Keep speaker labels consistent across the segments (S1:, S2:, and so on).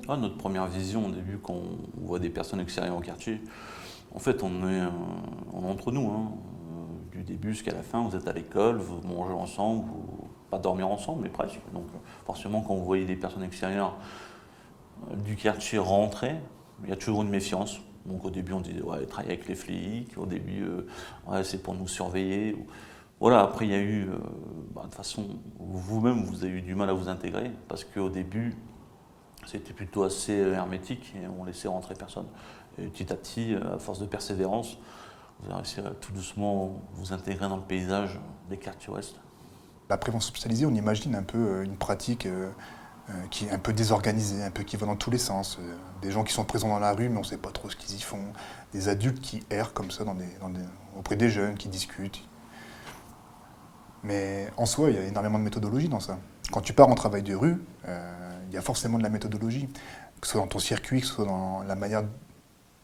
S1: Ah, notre première vision au début, quand on voit des personnes extérieures au quartier, en fait, on est entre nous, hein. Du début jusqu'à la fin, vous êtes à l'école, vous mangez ensemble, vous pas dormir ensemble, mais presque. Donc, forcément, quand vous voyez des personnes extérieures du quartier rentrer, il y a toujours une méfiance. Donc, au début, on disait, ouais, ils travaillent avec les flics. Au début, ouais, c'est pour nous surveiller. Voilà, après, il y a eu, de toute façon, vous-même, vous avez eu du mal à vous intégrer, parce qu'au début, c'était plutôt assez hermétique et on laissait rentrer personne. Et petit à petit, à force de persévérance, vous avez réussi à tout doucement vous intégrer dans le paysage des quartiers ouest.
S2: La prévention spécialisée, on imagine un peu une pratique qui est un peu désorganisée, un peu qui va dans tous les sens. Des gens qui sont présents dans la rue, mais on ne sait pas trop ce qu'ils y font. Des adultes qui errent comme ça auprès des jeunes, qui discutent. Mais en soi, il y a énormément de méthodologie dans ça. Quand tu pars en travail de rue, il y a forcément de la méthodologie. Que ce soit dans ton circuit, que ce soit dans la manière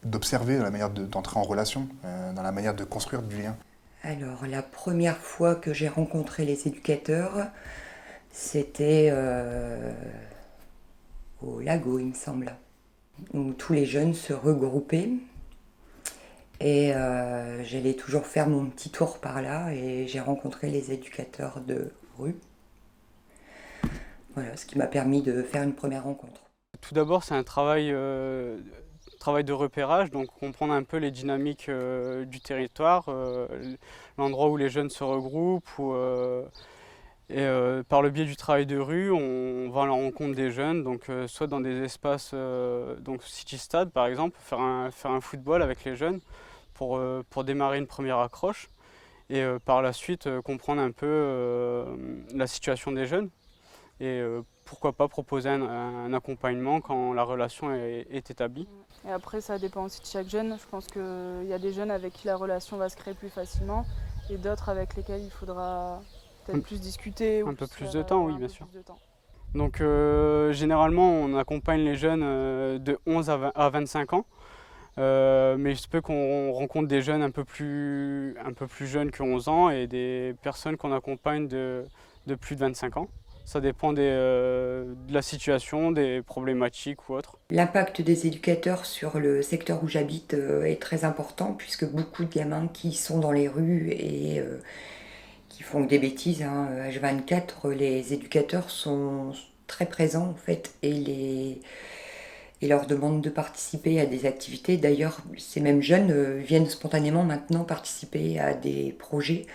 S2: d'observer, dans la manière d'entrer en relation, dans la manière de construire du lien.
S3: Alors, la première fois que j'ai rencontré les éducateurs, c'était au Lago, il me semble, où tous les jeunes se regroupaient. Et j'allais toujours faire mon petit tour par là et j'ai rencontré les éducateurs de rue. Voilà, ce qui m'a permis de faire une première rencontre.
S4: Tout d'abord, c'est un travail de repérage, donc comprendre un peu les dynamiques du territoire, l'endroit où les jeunes se regroupent. Par le biais du travail de rue, on va à la rencontre des jeunes, donc soit dans des espaces, donc city-stade par exemple, faire un football avec les jeunes pour démarrer une première accroche. Et par la suite, comprendre un peu la situation des jeunes. Et pourquoi pas proposer un accompagnement quand la relation est établie.
S5: Et après, ça dépend aussi de chaque jeune. Je pense qu'il y a des jeunes avec qui la relation va se créer plus facilement et d'autres avec lesquels il faudra peut-être plus discuter.
S4: Un peu plus de temps, oui, bien sûr.
S5: De temps.
S4: Donc généralement, on accompagne les jeunes de 11 à 25 ans. Mais il se peut qu'on rencontre des jeunes un peu plus jeunes que 11 ans et des personnes qu'on accompagne de plus de 25 ans. Ça dépend de la situation, des problématiques ou autres.
S3: L'impact des éducateurs sur le secteur où j'habite est très important puisque beaucoup de gamins qui sont dans les rues et qui font des bêtises, hein, H24, les éducateurs sont très présents en fait et leur demandent de participer à des activités. D'ailleurs, ces mêmes jeunes viennent spontanément maintenant participer à des projets.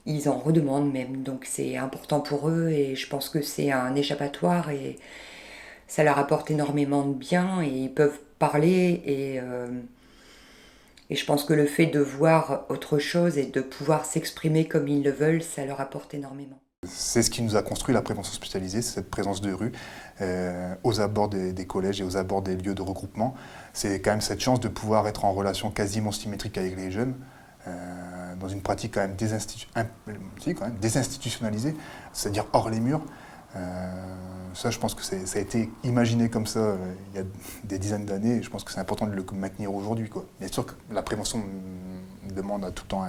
S3: Ils en redemandent même, donc c'est important pour eux et je pense que c'est un échappatoire et ça leur apporte énormément de bien et ils peuvent parler et je pense que le fait de voir autre chose et de pouvoir s'exprimer comme ils le veulent, ça leur apporte énormément.
S2: C'est ce qui nous a construit la prévention spécialisée, c'est cette présence de rue aux abords des collèges et aux abords des lieux de regroupement. C'est quand même cette chance de pouvoir être en relation quasiment symétrique avec les jeunes, dans une pratique quand même désinstitutionnalisée, c'est-à-dire hors les murs. Ça, je pense que ça a été imaginé comme ça il y a des dizaines d'années et je pense que c'est important de le maintenir aujourd'hui, quoi. Bien sûr que la prévention demande à tout le temps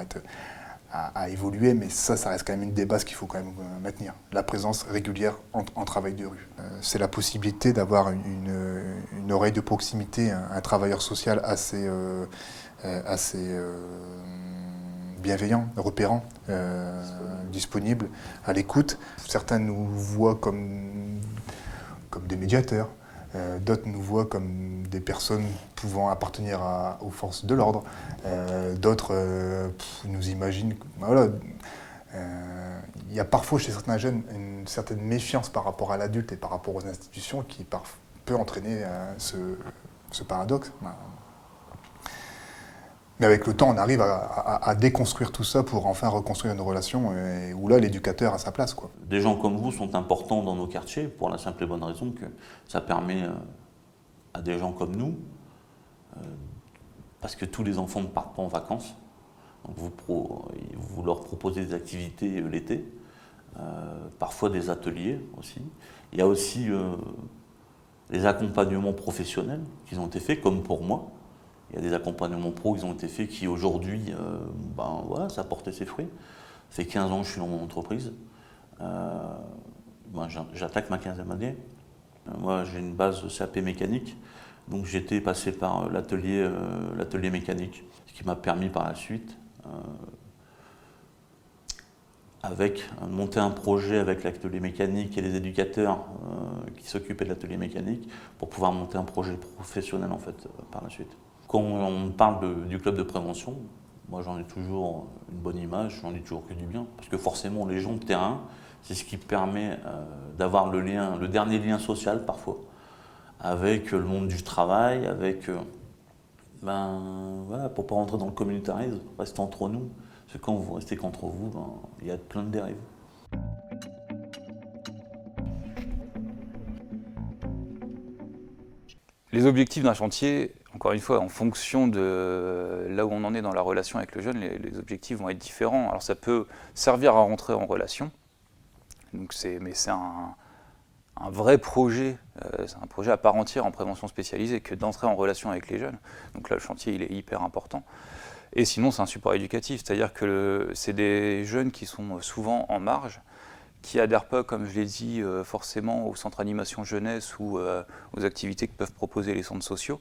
S2: à évoluer, mais ça reste quand même une des bases qu'il faut quand même maintenir. La présence régulière en travail de rue. C'est la possibilité d'avoir une oreille de proximité, un travailleur social assez bienveillant, repérant, disponible, à l'écoute. Certains nous voient comme des médiateurs, d'autres nous voient comme des personnes pouvant appartenir aux forces de l'ordre, d'autres nous imaginent. Voilà. Il y a parfois chez certains jeunes une certaine méfiance par rapport à l'adulte et par rapport aux institutions qui peut entraîner ce paradoxe. Mais avec le temps, on arrive à déconstruire tout ça pour enfin reconstruire une relation où là, l'éducateur a sa place, quoi.
S1: Des gens comme vous sont importants dans nos quartiers pour la simple et bonne raison que ça permet à des gens comme nous, parce que tous les enfants ne partent pas en vacances, donc vous leur proposez des activités l'été, parfois des ateliers aussi. Il y a aussi les accompagnements professionnels qui ont été faits, comme pour moi. Il y a des accompagnements pro qui ont été faits qui aujourd'hui, voilà, ça portait ses fruits. Ça fait 15 ans que je suis dans mon entreprise. J'attaque ma 15e année. Moi, j'ai une base CAP mécanique, donc j'étais passé par l'atelier mécanique, ce qui m'a permis par la suite, monter un projet avec l'atelier mécanique et les éducateurs qui s'occupaient de l'atelier mécanique pour pouvoir monter un projet professionnel en fait par la suite. Quand on parle du club de prévention, moi j'en ai toujours une bonne image, j'en dis toujours que du bien, parce que forcément les gens de terrain, c'est ce qui permet d'avoir le dernier lien social parfois, avec le monde du travail, avec voilà, pour ne pas rentrer dans le communautarisme, rester entre nous. Parce que quand vous restez qu'entre vous, il y a plein de dérives.
S6: Les objectifs d'un chantier, encore une fois, en fonction de là où on en est dans la relation avec le jeune, les objectifs vont être différents. Alors ça peut servir à rentrer en relation, mais c'est un vrai projet, c'est un projet à part entière en prévention spécialisée que d'entrer en relation avec les jeunes. Donc là, le chantier, il est hyper important. Et sinon, c'est un support éducatif, c'est-à-dire que c'est des jeunes qui sont souvent en marge, qui adhèrent pas, comme je l'ai dit, forcément au centre animation jeunesse ou aux activités que peuvent proposer les centres sociaux.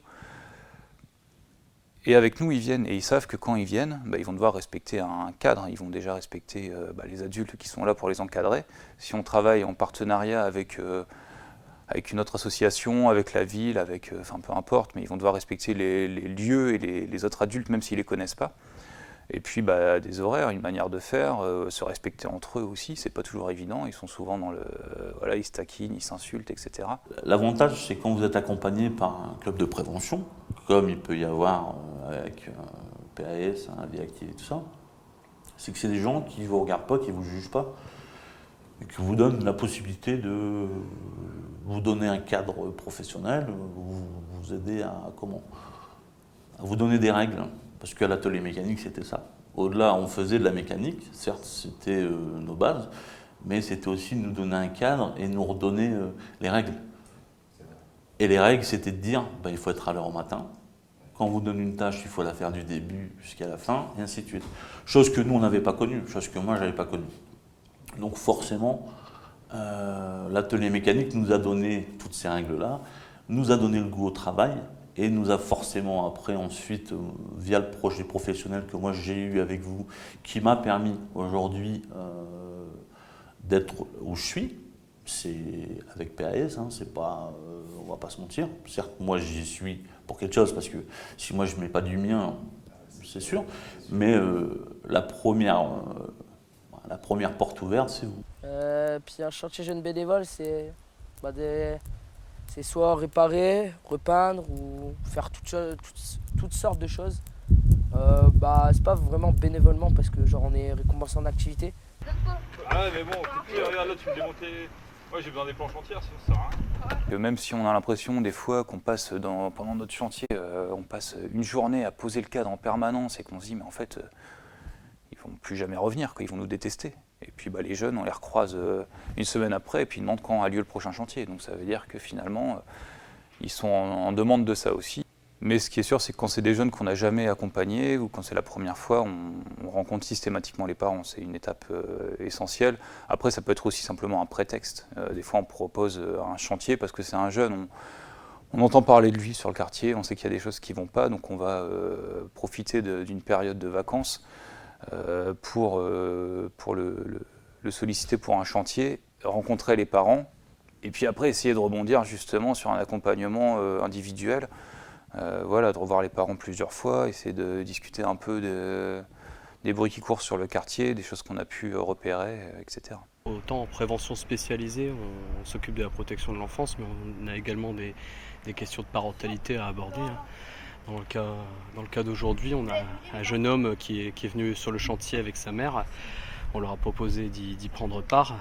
S6: Et avec nous, ils viennent, et ils savent que quand ils viennent, ils vont devoir respecter un cadre, ils vont déjà respecter les adultes qui sont là pour les encadrer. Si on travaille en partenariat avec une autre association, avec la ville, peu importe, mais ils vont devoir respecter les lieux et les autres adultes, même s'ils ne les connaissent pas. Et puis des horaires, une manière de faire, se respecter entre eux aussi, c'est pas toujours évident, ils sont souvent dans ils se taquinent, ils s'insultent, etc.
S1: L'avantage, c'est quand vous êtes accompagné par un club de prévention, comme il peut y avoir avec PAS, Vie Active et tout ça, c'est que c'est des gens qui ne vous regardent pas, qui ne vous jugent pas, et qui vous donnent la possibilité de vous donner un cadre professionnel, vous aider à vous donner des règles. Parce qu'à l'atelier mécanique, c'était ça. Au-delà, on faisait de la mécanique, certes, c'était nos bases, mais c'était aussi nous donner un cadre et nous redonner les règles. Et les règles, c'était de dire, il faut être à l'heure au matin. Quand on vous donne une tâche, il faut la faire du début jusqu'à la fin, et ainsi de suite. Chose que nous, on n'avait pas connue, chose que moi, je n'avais pas connue. Donc forcément, l'atelier mécanique nous a donné toutes ces règles-là, nous a donné le goût au travail, et nous a forcément après, ensuite, via le projet professionnel que moi j'ai eu avec vous, qui m'a permis aujourd'hui d'être où je suis, c'est avec PAS, c'est pas, on va pas se mentir. Certes, moi j'y suis pour quelque chose, parce que si moi je mets pas du mien, c'est sûr, mais la première porte ouverte, c'est vous.
S7: Puis un chantier jeune bénévole, c'est soit réparer, repeindre ou faire toutes sortes de choses. C'est pas vraiment bénévolement parce que on est récompensé en activité.
S8: Ah mais bon, regarde là, tu me démontais. Moi j'ai besoin des planches entières, sinon ça sert à rien.
S6: Même si on a l'impression des fois qu'on passe pendant notre chantier, on passe une journée à poser le cadre en permanence et qu'on se dit mais en fait ils vont plus jamais revenir, ils vont nous détester. Et puis les jeunes, on les recroise une semaine après et puis ils demandent quand a lieu le prochain chantier. Donc ça veut dire que finalement, ils sont en demande de ça aussi. Mais ce qui est sûr, c'est que quand c'est des jeunes qu'on n'a jamais accompagnés ou quand c'est la première fois, on rencontre systématiquement les parents. C'est une étape essentielle. Après, ça peut être aussi simplement un prétexte. Des fois, on propose un chantier parce que c'est un jeune. On entend parler de lui sur le quartier, on sait qu'il y a des choses qui ne vont pas, donc on va profiter d'une période de vacances pour le solliciter pour un chantier, rencontrer les parents, et puis après essayer de rebondir justement sur un accompagnement individuel, de revoir les parents plusieurs fois, essayer de discuter un peu des bruits qui courent sur le quartier, des choses qu'on a pu repérer, etc.
S9: Autant en prévention spécialisée, on s'occupe de la protection de l'enfance, mais on a également des questions de parentalité à aborder. Dans le cas d'aujourd'hui, on a un jeune homme qui est venu sur le chantier avec sa mère. On leur a proposé d'y prendre part,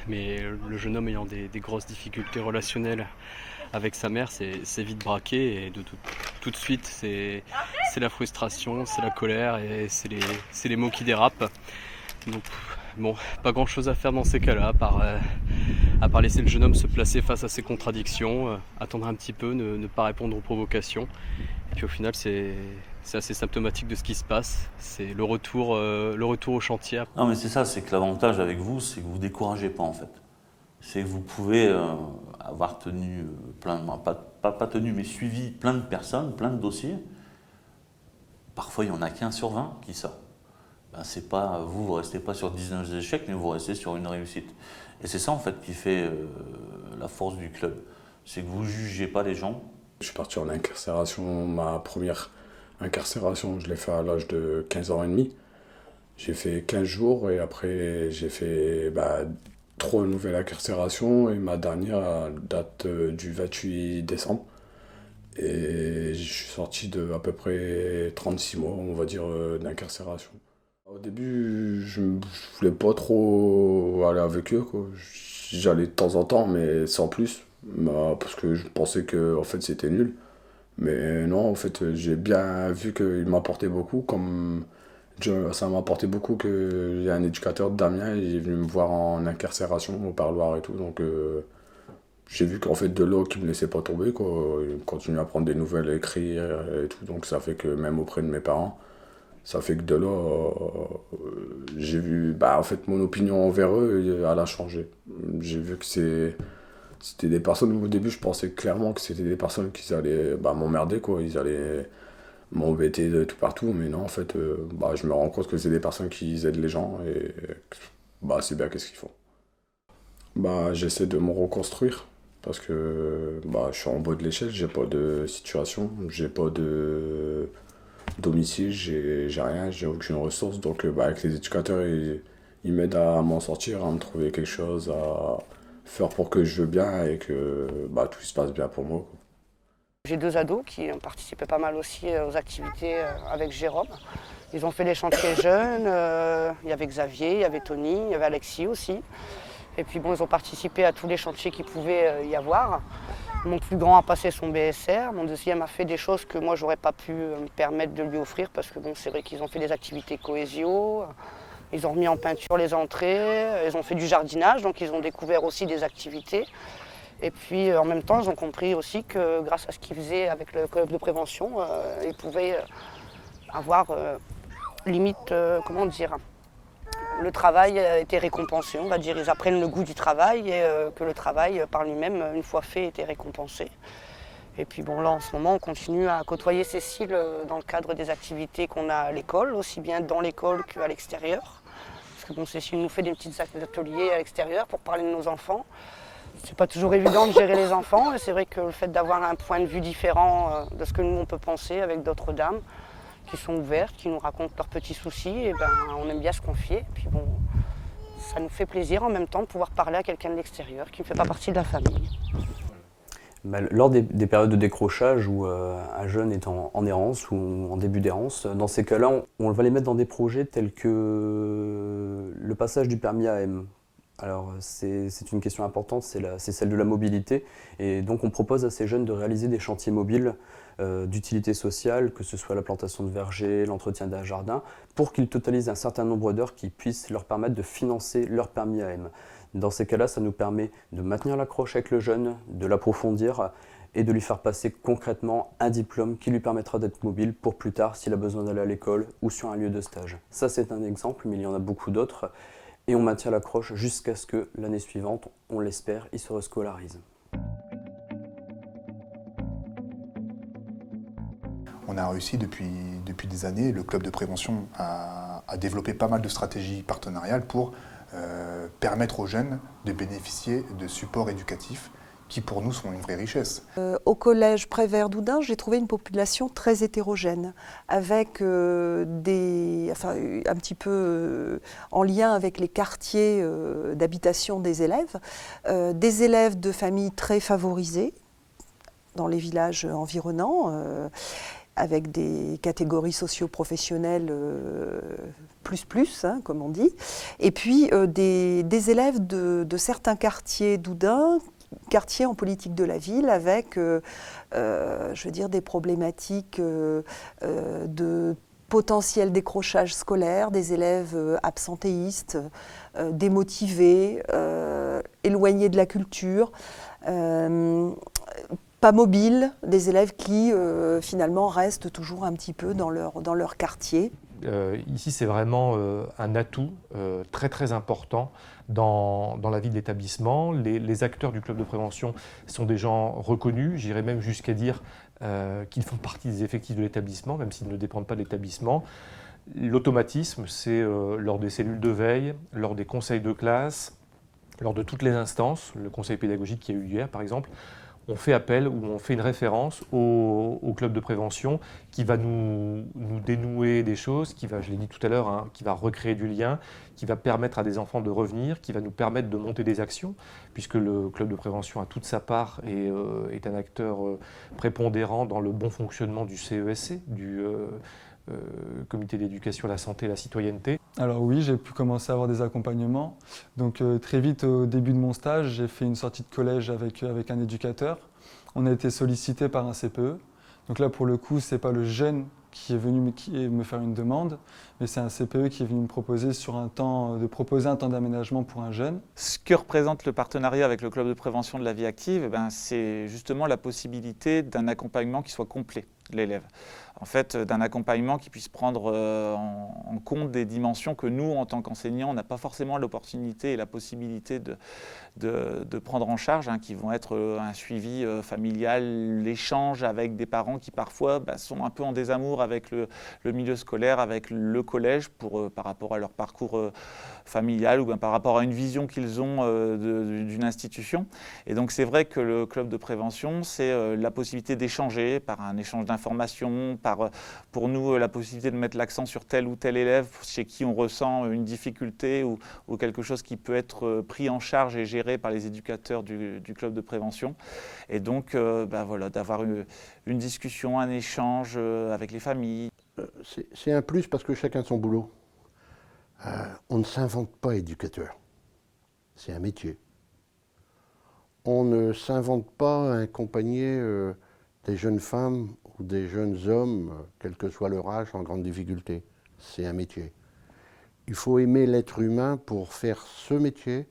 S9: mais le jeune homme ayant des grosses difficultés relationnelles avec sa mère, c'est vite braqué et tout de suite c'est la frustration, c'est la colère et c'est les mots qui dérapent. Donc pas grand chose à faire dans ces cas-là, à part laisser le jeune homme se placer face à ses contradictions, attendre un petit peu, ne pas répondre aux provocations. Et puis au final c'est assez symptomatique de ce qui se passe, c'est le retour au chantier.
S1: Non mais c'est ça, c'est que l'avantage avec vous, c'est que vous ne découragez pas en fait. c'est que vous pouvez avoir tenu pas tenu, mais suivi plein de personnes, plein de dossiers. Parfois, il n'y en a qu'un sur 20 qui sort. Ben, c'est pas, vous ne restez pas sur 19 échecs, mais vous restez sur une réussite. Et c'est ça, en fait, qui fait la force du club. C'est que vous ne jugez pas les gens.
S10: Je suis parti en incarcération, ma première incarcération, je l'ai fait à l'âge de 15 ans et demi. J'ai fait 15 jours et après j'ai fait 3 nouvelles incarcérations et ma dernière date du 28 décembre. Et je suis sorti de à peu près 36 mois, on va dire, d'incarcération. Au début, je voulais pas trop aller avec eux, quoi. J'allais de temps en temps, mais sans plus, parce que je pensais que en fait, c'était nul. Mais non, en fait, j'ai bien vu qu'il m'apportait beaucoup, ça m'a apporté beaucoup qu'il y a un éducateur, Damien, il est venu me voir en incarcération au parloir et tout, donc j'ai vu qu'en fait de là, qu'il me laissait pas tomber, quoi. Il continue à prendre des nouvelles, à écrire et tout, donc ça fait que même auprès de mes parents, ça fait que de là, j'ai vu, en fait, mon opinion envers eux, elle a changé. J'ai vu que c'était des personnes, au début, je pensais clairement que c'était des personnes qui allaient m'emmerder, quoi. Ils allaient m'embêter de tout partout, mais non, en fait, je me rends compte que c'est des personnes qui aident les gens et c'est bien qu'est-ce qu'ils font. J'essaie de me reconstruire parce que je suis en bas de l'échelle, j'ai pas de situation, j'ai pas de domicile, j'ai rien, j'ai aucune ressource, donc avec les éducateurs, ils m'aident à m'en sortir, à me trouver quelque chose à faire pour que je veux bien et que tout se passe bien pour moi, quoi.
S11: J'ai 2 ados qui ont participé pas mal aussi aux activités avec Jérôme. Ils ont fait des chantiers jeunes, il y avait Xavier, il y avait Tony, il y avait Alexis aussi. Et puis ils ont participé à tous les chantiers qu'il pouvait y avoir. Mon plus grand a passé son BSR, mon deuxième a fait des choses que moi j'aurais pas pu me permettre de lui offrir parce que c'est vrai qu'ils ont fait des activités cohésio, ils ont remis en peinture les entrées, ils ont fait du jardinage, donc ils ont découvert aussi des activités. Et puis en même temps, ils ont compris aussi que grâce à ce qu'ils faisaient avec le club de prévention, ils pouvaient avoir limite, le travail était récompensé, on va dire. Ils apprennent le goût du travail et que le travail par lui-même, une fois fait, était récompensé. Et puis là en ce moment, on continue à côtoyer Cécile dans le cadre des activités qu'on a à l'école, aussi bien dans l'école qu'à l'extérieur. Parce que Cécile nous fait des petits ateliers à l'extérieur pour parler de nos enfants. C'est pas toujours évident de gérer les enfants et c'est vrai que le fait d'avoir un point de vue différent de ce que nous on peut penser avec d'autres dames qui sont ouvertes, qui nous racontent leurs petits soucis, et on aime bien se confier. Et puis ça nous fait plaisir en même temps de pouvoir parler à quelqu'un de l'extérieur qui ne fait pas partie de la famille.
S9: Lors des périodes de décrochage où un jeune est en errance ou en début d'errance, dans ces cas-là, on va les mettre dans des projets tels que le passage du permis AM. Alors c'est une question importante, c'est celle de la mobilité. Et donc on propose à ces jeunes de réaliser des chantiers mobiles d'utilité sociale, que ce soit la plantation de vergers, l'entretien d'un jardin, pour qu'ils totalisent un certain nombre d'heures qui puissent leur permettre de financer leur permis AM. Dans ces cas-là, ça nous permet de maintenir l'accroche avec le jeune, de l'approfondir et de lui faire passer concrètement un diplôme qui lui permettra d'être mobile pour plus tard s'il a besoin d'aller à l'école ou sur un lieu de stage. Ça c'est un exemple, mais il y en a beaucoup d'autres. Et on maintient l'accroche jusqu'à ce que l'année suivante, on l'espère, il se rescolarise.
S2: On a réussi depuis des années, le club de prévention a développé pas mal de stratégies partenariales pour permettre aux jeunes de bénéficier de supports éducatifs qui pour nous sont une vraie richesse.
S12: Au collège Prévert d'Oudin, j'ai trouvé une population très hétérogène, avec un petit peu en lien avec les quartiers d'habitation des élèves de familles très favorisées dans les villages environnants, avec des catégories socio-professionnelles plus, comme on dit, et puis des élèves de certains quartiers d'Oudin, quartier en politique de la ville avec, des problématiques de potentiel décrochage scolaire, des élèves absentéistes, démotivés, éloignés de la culture. pas mobiles, des élèves qui finalement restent toujours un petit peu dans leur quartier.
S13: Ici, c'est vraiment un atout très très important dans la vie de l'établissement. Les acteurs du club de prévention sont des gens reconnus, j'irais même jusqu'à dire qu'ils font partie des effectifs de l'établissement, même s'ils ne dépendent pas de l'établissement. L'automatisme, c'est lors des cellules de veille, lors des conseils de classe, lors de toutes les instances, le conseil pédagogique qui a eu hier par exemple, on fait appel ou on fait une référence au club de prévention qui va nous dénouer des choses, qui va, je l'ai dit tout à l'heure, hein, qui va recréer du lien, qui va permettre à des enfants de revenir, qui va nous permettre de monter des actions, puisque le club de prévention a toute sa part et est un acteur prépondérant dans le bon fonctionnement du CESC, du Comité d'éducation à la santé et à la citoyenneté.
S14: Alors oui, j'ai pu commencer à avoir des accompagnements. Donc très vite au début de mon stage, j'ai fait une sortie de collège avec un éducateur. On a été sollicité par un CPE. Donc là pour le coup, c'est pas le jeune qui est venu me faire une demande, mais c'est un CPE qui est venu me proposer un temps d'aménagement pour un jeune.
S15: Ce que représente le partenariat avec le club de prévention de la vie active, c'est justement la possibilité d'un accompagnement qui soit complet de l'élève. En fait, d'un accompagnement qui puisse prendre en compte des dimensions que nous, en tant qu'enseignants, on n'a pas forcément l'opportunité et la possibilité de prendre en charge, qui vont être un suivi familial, l'échange avec des parents qui parfois sont un peu en désamour avec le milieu scolaire, avec le collège par rapport à leur parcours familial ou par rapport à une vision qu'ils ont d'une institution. Et donc c'est vrai que le club de prévention, c'est la possibilité d'échanger par un échange d'informations, pour nous la possibilité de mettre l'accent sur tel ou tel élève chez qui on ressent une difficulté ou quelque chose qui peut être pris en charge et géré par les éducateurs du club de prévention. Et donc voilà, d'avoir une discussion, un échange avec les familles.
S16: C'est un plus parce que chacun son boulot. On ne s'invente pas éducateur. C'est un métier. On ne s'invente pas à accompagner des jeunes femmes ou des jeunes hommes, quel que soit leur âge, en grande difficulté. C'est un métier. Il faut aimer l'être humain pour faire ce métier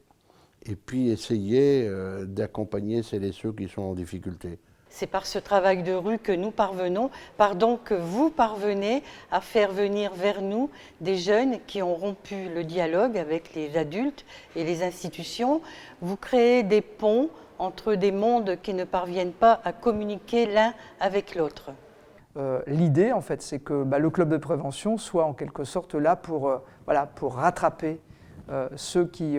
S16: et puis essayer d'accompagner celles et ceux qui sont en difficulté.
S17: C'est par ce travail de rue que nous parvenons, que vous parvenez à faire venir vers nous des jeunes qui ont rompu le dialogue avec les adultes et les institutions. Vous créez des ponts entre des mondes qui ne parviennent pas à communiquer l'un avec l'autre.
S18: L'idée, en fait, c'est que le club de prévention soit en quelque sorte là pour rattraper ceux qui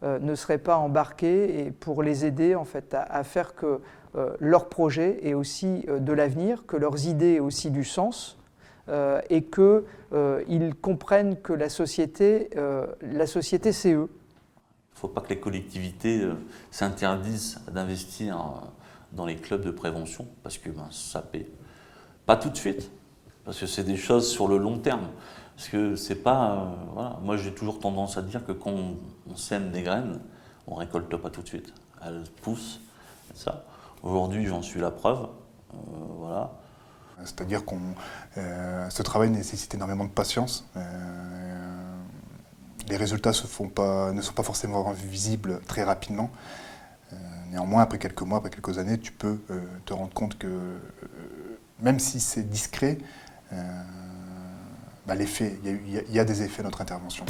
S18: ne seraient pas embarqués et pour les aider en fait, à faire que leur projet ait aussi de l'avenir, que leurs idées aient aussi du sens et qu'ils comprennent que la société c'est eux.
S1: Il ne faut pas que les collectivités s'interdisent d'investir dans les clubs de prévention parce que ça paie. Pas tout de suite, parce que c'est des choses sur le long terme. Parce que c'est pas... voilà. Moi, j'ai toujours tendance à dire que quand on sème des graines, on ne récolte pas tout de suite. Elles poussent, ça. Aujourd'hui, j'en suis la preuve. Voilà.
S2: C'est-à-dire que ce travail nécessite énormément de patience. Les résultats ne sont pas forcément visibles très rapidement. Néanmoins, après quelques mois, après quelques années, tu peux te rendre compte que même si c'est discret, il y a des effets de notre intervention.